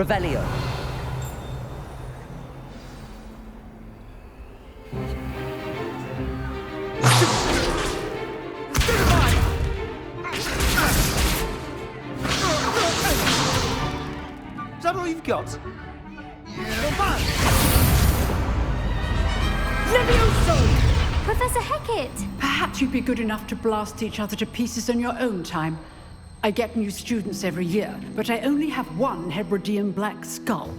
Revelio. Is that all you've got? Levioso! Professor Hecat! Perhaps you'd be good enough to blast each other to pieces in your own time. I get new students every year, but I only have one Hebridean black skull.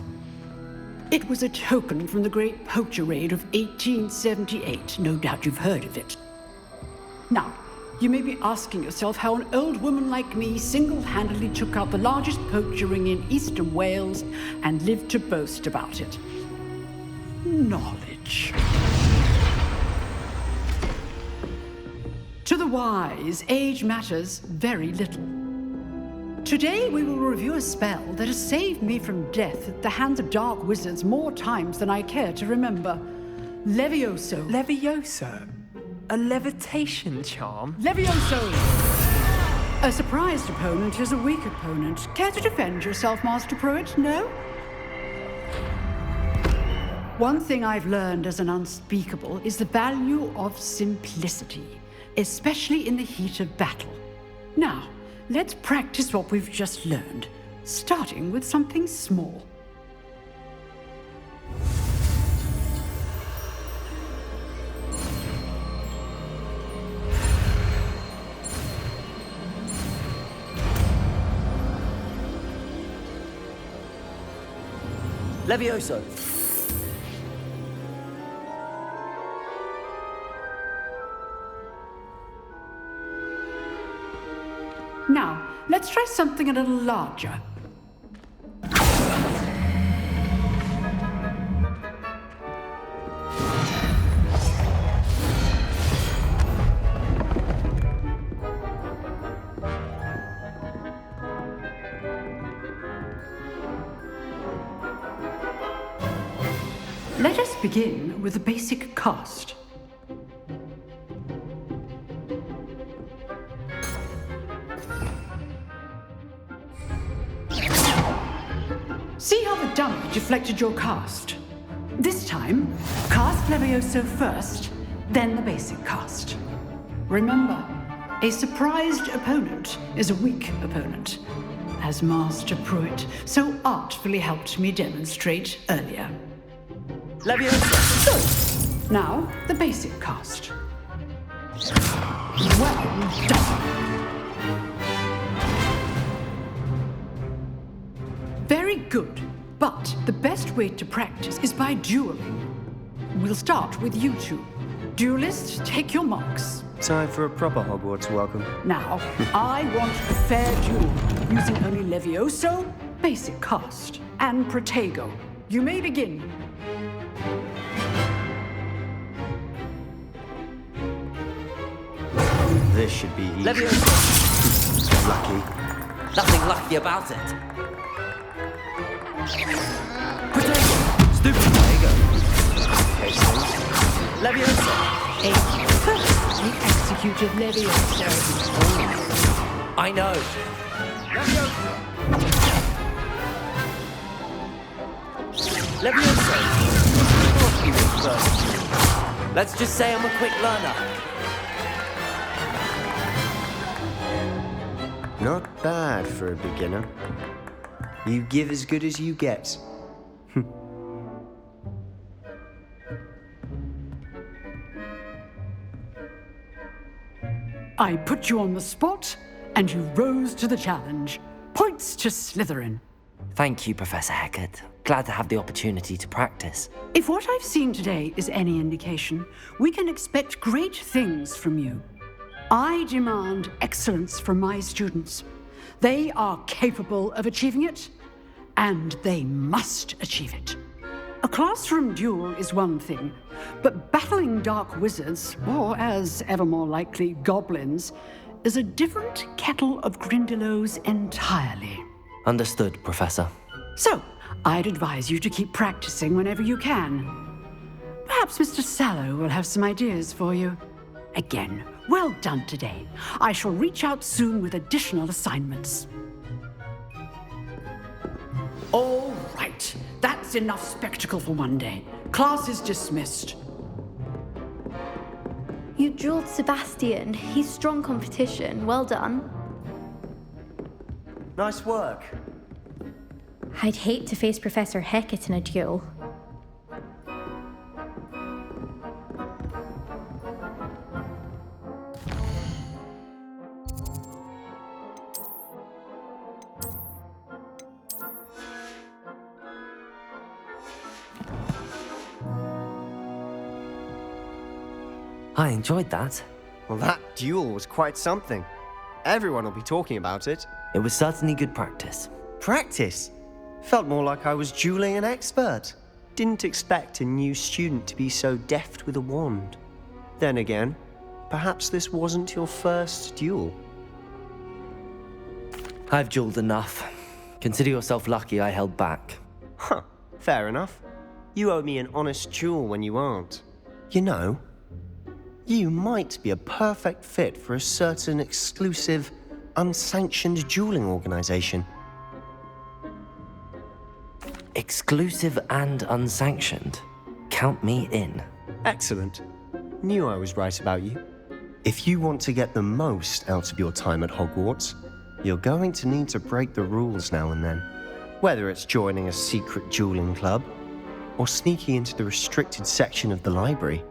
It was a token from the Great Poacher Raid of 1878. No doubt you've heard of it. Now, you may be asking yourself how an old woman like me single-handedly took out the largest poacher ring in eastern Wales and lived to boast about it. Knowledge. To the wise, age matters very little. Today we will review a spell that has saved me from death at the hands of dark wizards more times than I care to remember. Levioso. Levioso? A levitation charm? Levioso! A surprised opponent is a weak opponent. Care to defend yourself, Master Pruitt? No? One thing I've learned as an unspeakable is the value of simplicity, especially in the heat of battle. Now, let's practice what we've just learned, starting with something small. Levioso. Now, let's try something a little larger. Let us begin with the basic cast. See how the dummy deflected your cast? This time, cast Levioso first, then the basic cast. Remember, a surprised opponent is a weak opponent, as Master Pruitt so artfully helped me demonstrate earlier. Levioso. Good. Now, the basic cast. Well done. Very good, but the best way to practice is by dueling. We'll start with you two. Duelists, take your marks. Time for a proper Hogwarts welcome. Now, I want a fair duel, using only Levioso, basic cast, and Protego. You may begin. This should be easy. Levioso. Lucky. Nothing lucky about it. Potato! Stupid Protego. Levioso. A perfectly executed Levioso. I know. Levioso. Let's just say I'm a quick learner. Not bad for a beginner. You give as good as you get. I put you on the spot, and you rose to the challenge. Points to Slytherin. Thank you, Professor Hecat. Glad to have the opportunity to practice. If what I've seen today is any indication, we can expect great things from you. I demand excellence from my students. They are capable of achieving it, and they must achieve it. A classroom duel is one thing, but battling dark wizards, or as ever more likely, goblins, is a different kettle of Grindylows entirely. Understood, Professor. So, I'd advise you to keep practicing whenever you can. Perhaps Mr. Sallow will have some ideas for you. Again, well done today. I shall reach out soon with additional assignments. All That's enough spectacle for one day. Class is dismissed. You dueled Sebastian. He's strong competition. Well done. Nice work. I'd hate to face Professor Hecat in a duel. I enjoyed that. Well, that duel was quite something. Everyone will be talking about it. It was certainly good practice. Practice? Felt more like I was dueling an expert. Didn't expect a new student to be so deft with a wand. Then again, perhaps this wasn't your first duel. I've dueled enough. Consider yourself lucky I held back. Huh, fair enough. You owe me an honest duel when you aren't. You know, you might be a perfect fit for a certain exclusive, unsanctioned dueling organization. Exclusive and unsanctioned. Count me in. Excellent. Knew I was right about you. If you want to get the most out of your time at Hogwarts, you're going to need to break the rules now and then. Whether it's joining a secret dueling club, or sneaking into the restricted section of the library,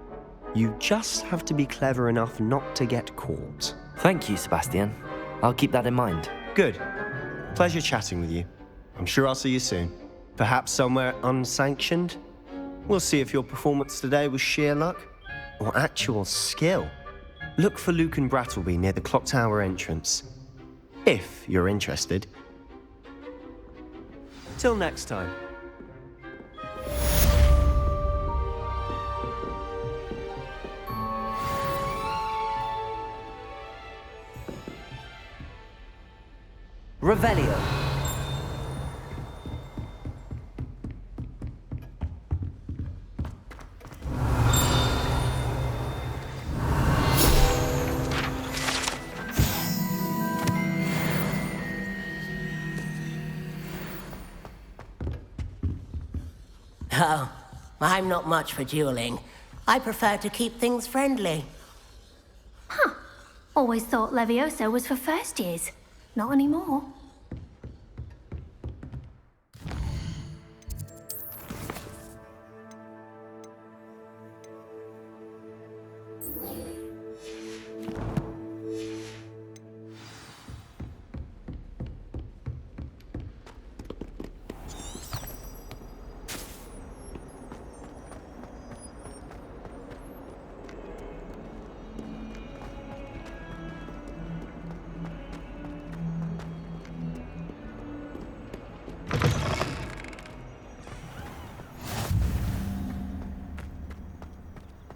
you just have to be clever enough not to get caught. Thank you, Sebastian. I'll keep that in mind. Good. Pleasure chatting with you. I'm sure I'll see you soon. Perhaps somewhere unsanctioned? We'll see if your performance today was sheer luck or actual skill. Look for Luke and Brattleby near the clock tower entrance, if you're interested. Till next time. Revelio. Oh, I'm not much for dueling. I prefer to keep things friendly. Always thought Levioso was for first years. Not anymore.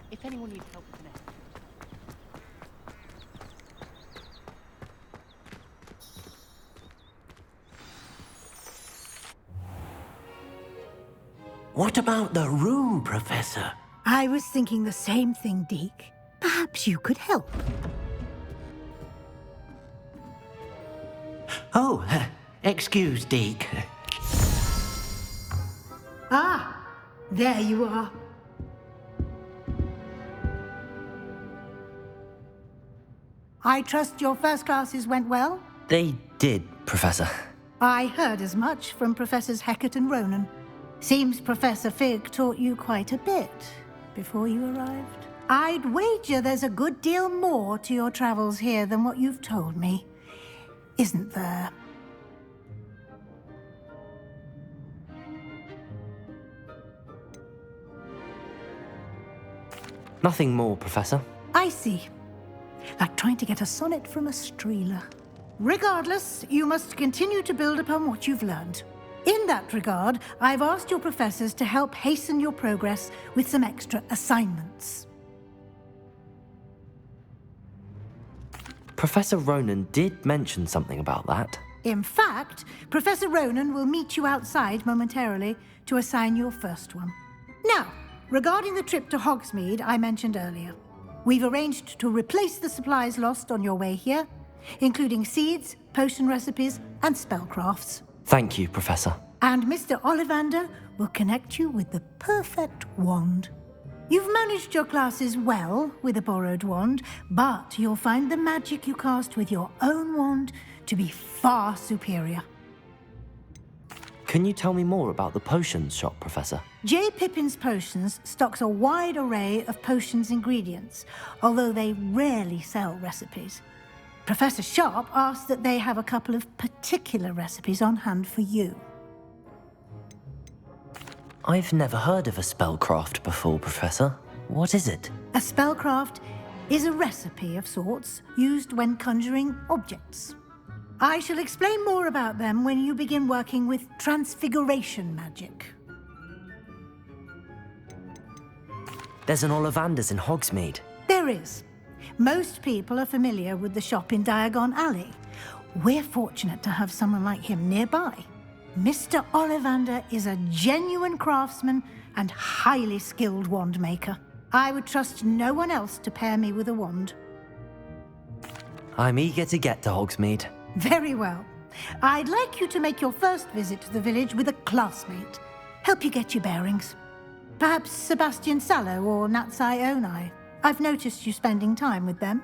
If anyone needs help with this. What about the room, Professor? I was thinking the same thing, Deke. Perhaps you could help. Oh, excuse, Deke. Ah, there you are. I trust your first classes went well? They did, Professor. I heard as much from Professors Hecat and Ronan. Seems Professor Fig taught you quite a bit before you arrived. I'd wager there's a good deal more to your travels here than what you've told me. Isn't there? Nothing more, Professor. I see. Like trying to get a sonnet from a streeler. Regardless, you must continue to build upon what you've learned. In that regard, I've asked your professors to help hasten your progress with some extra assignments. Professor Ronan did mention something about that. In fact, Professor Ronan will meet you outside momentarily to assign your first one. Now, regarding the trip to Hogsmeade I mentioned earlier, we've arranged to replace the supplies lost on your way here, including seeds, potion recipes, and spellcrafts. Thank you, Professor. And Mr. Ollivander will connect you with the perfect wand. You've managed your classes well with a borrowed wand, but you'll find the magic you cast with your own wand to be far superior. Can you tell me more about the potions shop, Professor? J. Pippin's Potions stocks a wide array of potions ingredients, although they rarely sell recipes. Professor Sharp asked that they have a couple of particular recipes on hand for you. I've never heard of a spellcraft before, Professor. What is it? A spellcraft is a recipe of sorts used when conjuring objects. I shall explain more about them when you begin working with transfiguration magic. There's an Ollivander's in Hogsmeade. There is. Most people are familiar with the shop in Diagon Alley. We're fortunate to have someone like him nearby. Mr. Ollivander is a genuine craftsman and highly skilled wand maker. I would trust no one else to pair me with a wand. I'm eager to get to Hogsmeade. Very well. I'd like you to make your first visit to the village with a classmate. Help you get your bearings. Perhaps Sebastian Sallow or Natsai Onai. I've noticed you spending time with them.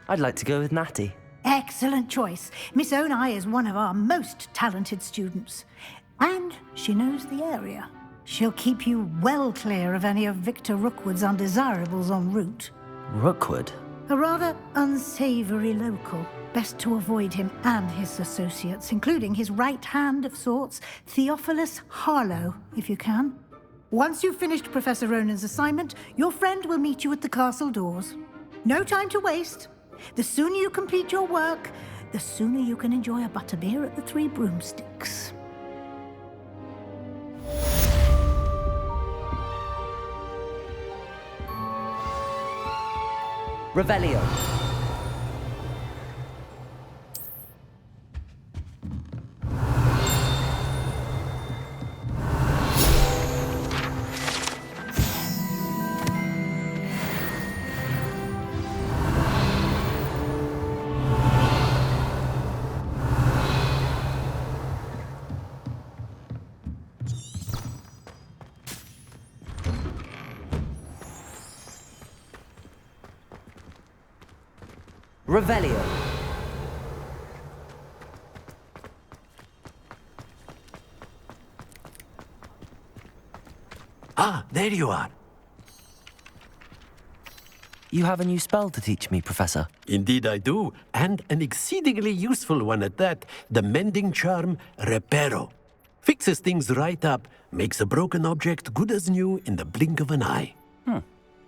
I'd like to go with Natty. Excellent choice. Miss Onai is one of our most talented students. And she knows the area. She'll keep you well clear of any of Victor Rookwood's undesirables en route. Rookwood? A rather unsavory local. Best to avoid him and his associates, including his right hand of sorts, Theophilus Harlow, if you can. Once you've finished Professor Ronan's assignment, your friend will meet you at the castle doors. No time to waste. The sooner you complete your work, the sooner you can enjoy a butterbeer at the Three Broomsticks. Revelio. Revelio. Ah, there you are. You have a new spell to teach me, Professor. Indeed I do, and an exceedingly useful one at that. The Mending Charm, Reparo. Fixes things right up, makes a broken object good as new in the blink of an eye.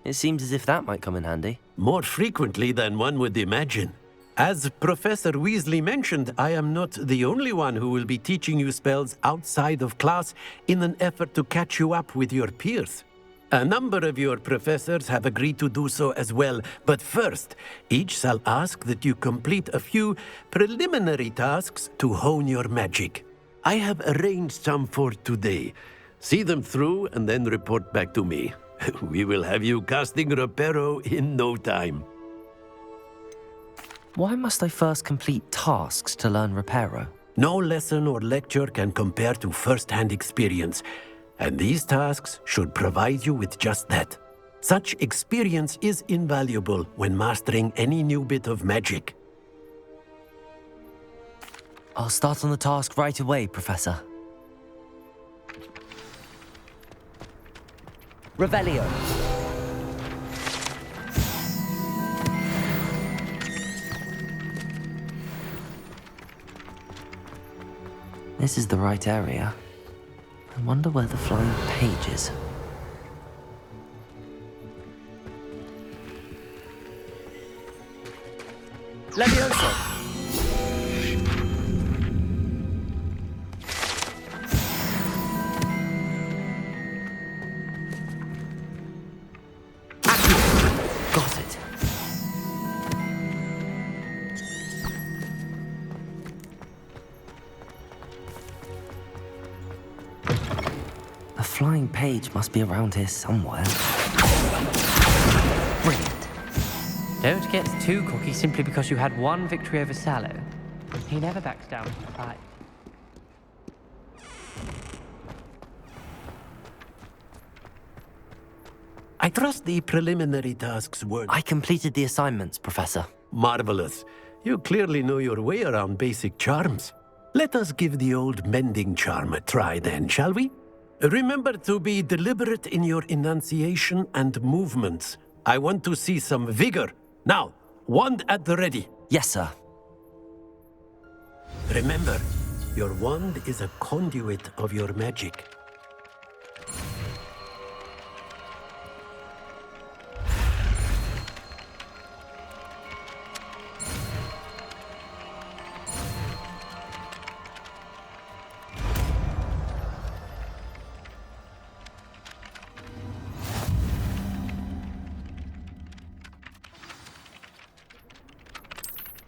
It seems as if that might come in handy. More frequently than one would imagine. As Professor Weasley mentioned, I am not the only one who will be teaching you spells outside of class in an effort to catch you up with your peers. A number of your professors have agreed to do so as well, but first, each shall ask that you complete a few preliminary tasks to hone your magic. I have arranged some for today. See them through and then report back to me. We will have you casting Reparo in no time. Why must I first complete tasks to learn Reparo? No lesson or lecture can compare to first-hand experience, and these tasks should provide you with just that. Such experience is invaluable when mastering any new bit of magic. I'll start on the task right away, Professor. Revelio. This is the right area. I wonder where the flying page is. Levioso! Got it. The flying page must be around here somewhere. Brilliant. Don't get too cocky simply because you had one victory over Sallow. He never backs down from the fight. I trust the preliminary tasks were I completed the assignments, Professor. marvelous. You clearly know your way around basic charms. Let us give the old Mending Charm a try then, shall we? Remember to be deliberate in your enunciation and movements. I want to see some vigor. Now, wand at the ready. Yes, sir. Remember, your wand is a conduit of your magic.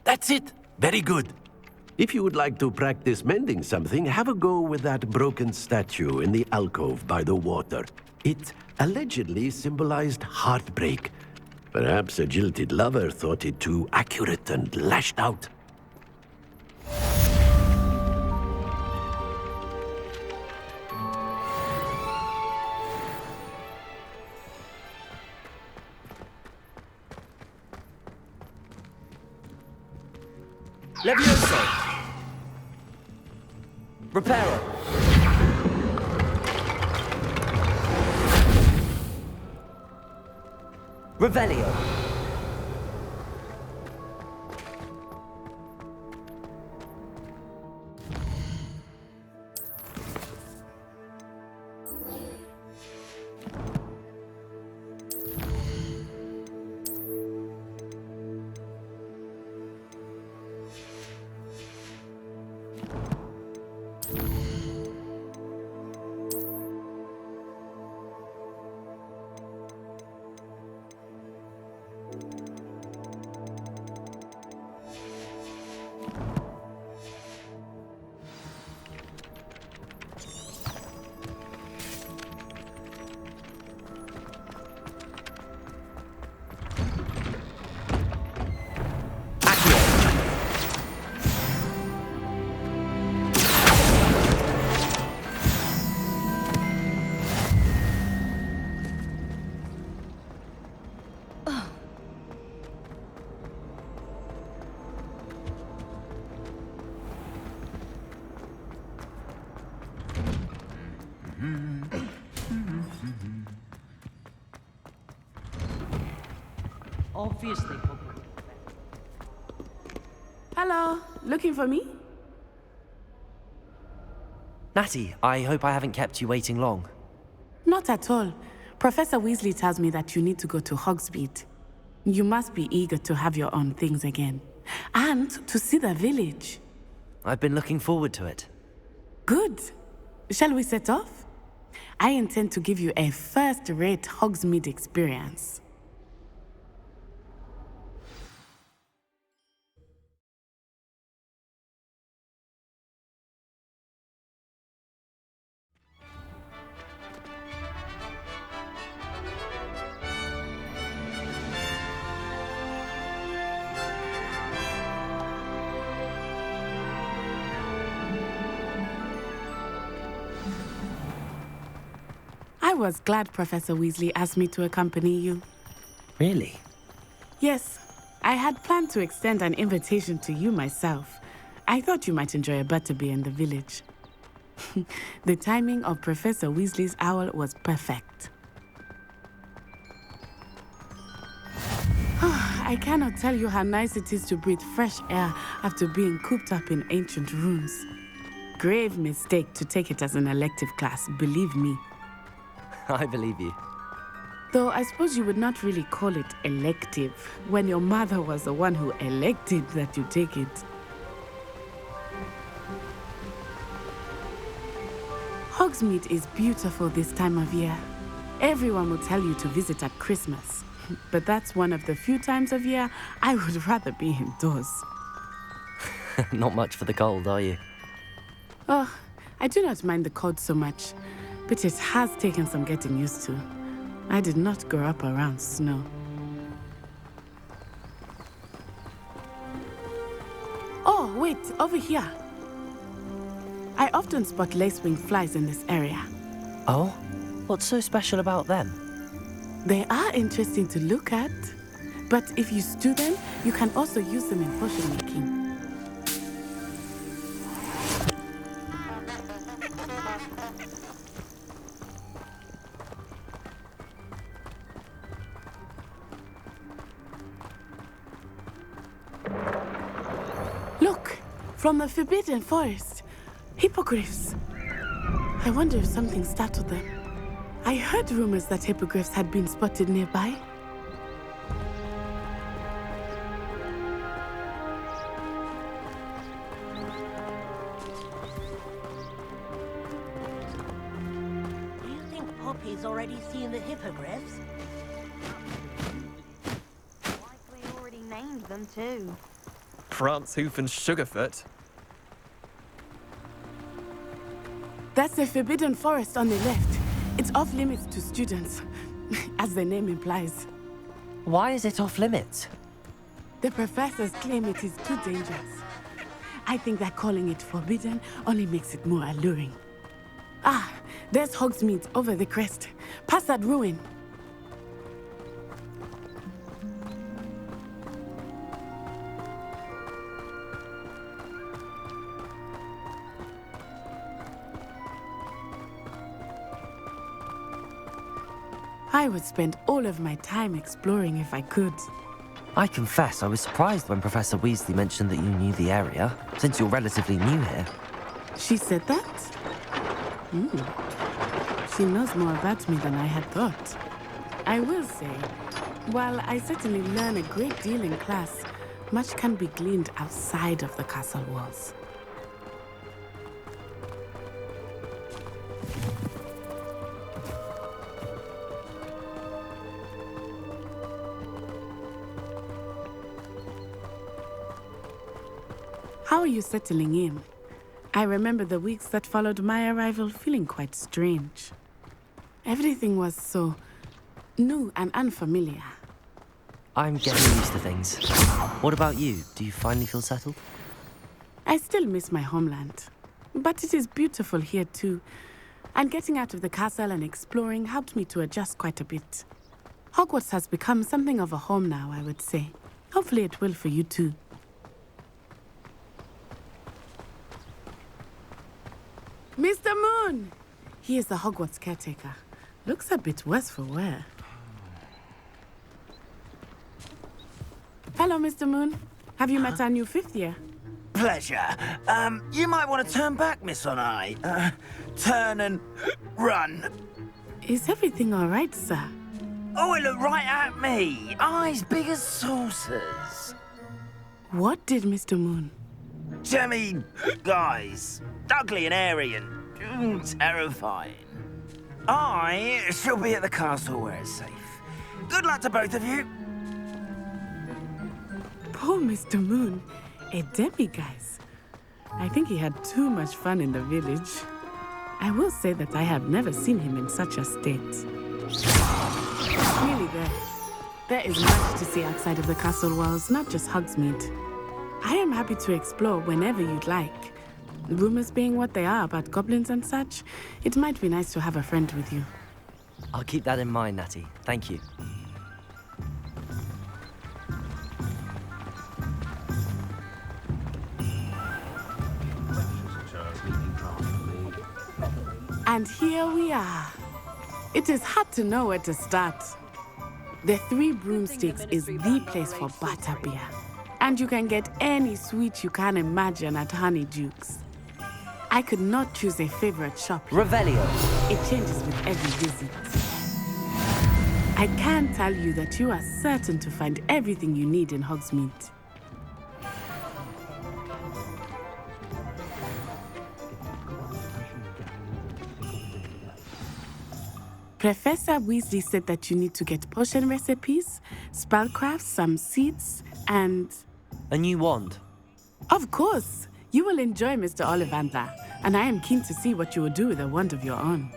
That's it! Very good. If you would like to practice mending something, have a go with that broken statue in the alcove by the water. It allegedly symbolized heartbreak. Perhaps a jilted lover thought it too accurate and lashed out. Levioso! Reparo! Revelio! Obviously, Hello, looking for me? Natty, I hope I haven't kept you waiting long. Not at all. Professor Weasley tells me that you need to go to Hogsmeade. You must be eager to have your own things again. And to see the village. I've been looking forward to it. Good. Shall we set off? I intend to give you a first-rate Hogsmeade experience. I was glad Professor Weasley asked me to accompany you. Really? Yes, I had planned to extend an invitation to you myself. I thought you might enjoy a butterbeer in the village. The timing of Professor Weasley's owl was perfect. I cannot tell you how nice it is to breathe fresh air after being cooped up in ancient rooms. Grave mistake to take it as an elective class, believe me. I believe you. Though I suppose you would not really call it elective when your mother was the one who elected that you take it. Hogsmeade is beautiful this time of year. Everyone will tell you to visit at Christmas, but that's one of the few times of year I would rather be indoors. Not much for the cold, are you? Oh, I do not mind the cold so much, but it has taken some getting used to. I did not grow up around snow. Oh, Wait, over here. I often spot lacewing flies in this area. Oh? What's so special about them? They are interesting to look at, but if you stew them, you can also use them in potion making. Look, from the Forbidden Forest, hippogriffs. I wonder if something startled them. I heard rumors that hippogriffs had been spotted nearby. Do you think Poppy's already seen the hippogriffs? Likely already named them too. Prance, Hoof, and Sugarfoot. That's the Forbidden Forest on the left. It's off limits to students, as the name implies. Why is it off limits? The professors claim it is too dangerous. I think that calling it forbidden only makes it more alluring. Ah, there's Hogsmeade over the crest. Past that ruin. I would spend all of my time exploring if I could. I confess I was surprised when Professor Weasley mentioned that you knew the area, since you're relatively new here. She said that? She knows more about me than I had thought. I will say, while I certainly learn a great deal in class, much can be gleaned outside of the castle walls. How are you settling in? I remember the weeks that followed my arrival feeling quite strange. Everything was so new and unfamiliar. I'm getting used to things. What about you? Do you finally feel settled? I still miss my homeland, but it is beautiful here too. And getting out of the castle and exploring helped me to adjust quite a bit. Hogwarts has become something of a home now, I would say. Hopefully it will for you too. Mr. Moon! He is the Hogwarts caretaker. Looks a bit worse for wear. Hello, Mr. Moon. Have you met our new fifth year? Pleasure. You might want to turn back, Miss Onai. Turn and run. Is everything all right, sir? Oh, it looked right at me. Eyes big as saucers. What did Mr. Moon? Jemmy guys. Ugly and airy and terrifying. I shall be at the castle where it's safe. Good luck to both of you. Poor Mr. Moon. A demiguise. I think he had too much fun in the village. I will say that I have never seen him in such a state. Really there is much to see outside of the castle walls, not just Hogsmeade. I am happy to explore whenever you'd like. Rumors being what they are about goblins and such, it might be nice to have a friend with you. I'll keep that in mind, Natty. Thank you. And here we are. It is hard to know where to start. The Three Broomsticks is the place for butterbeer. And you can get any sweet you can imagine at Honeydukes. I could not choose a favorite shop here. Revelio. It changes with every visit. I can tell you that you are certain to find everything you need in Hogsmeade. Professor Weasley said that you need to get potion recipes, spellcrafts, some seeds, and... A new wand. Of course! You will enjoy Mr. Ollivander, and I am keen to see what you will do with a wand of your own.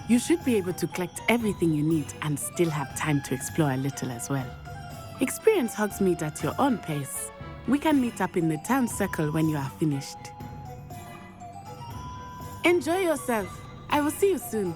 You should be able to collect everything you need and still have time to explore a little as well. Experience Hogsmeade at your own pace. We can meet up in the town circle when you are finished. Enjoy yourself. I will see you soon.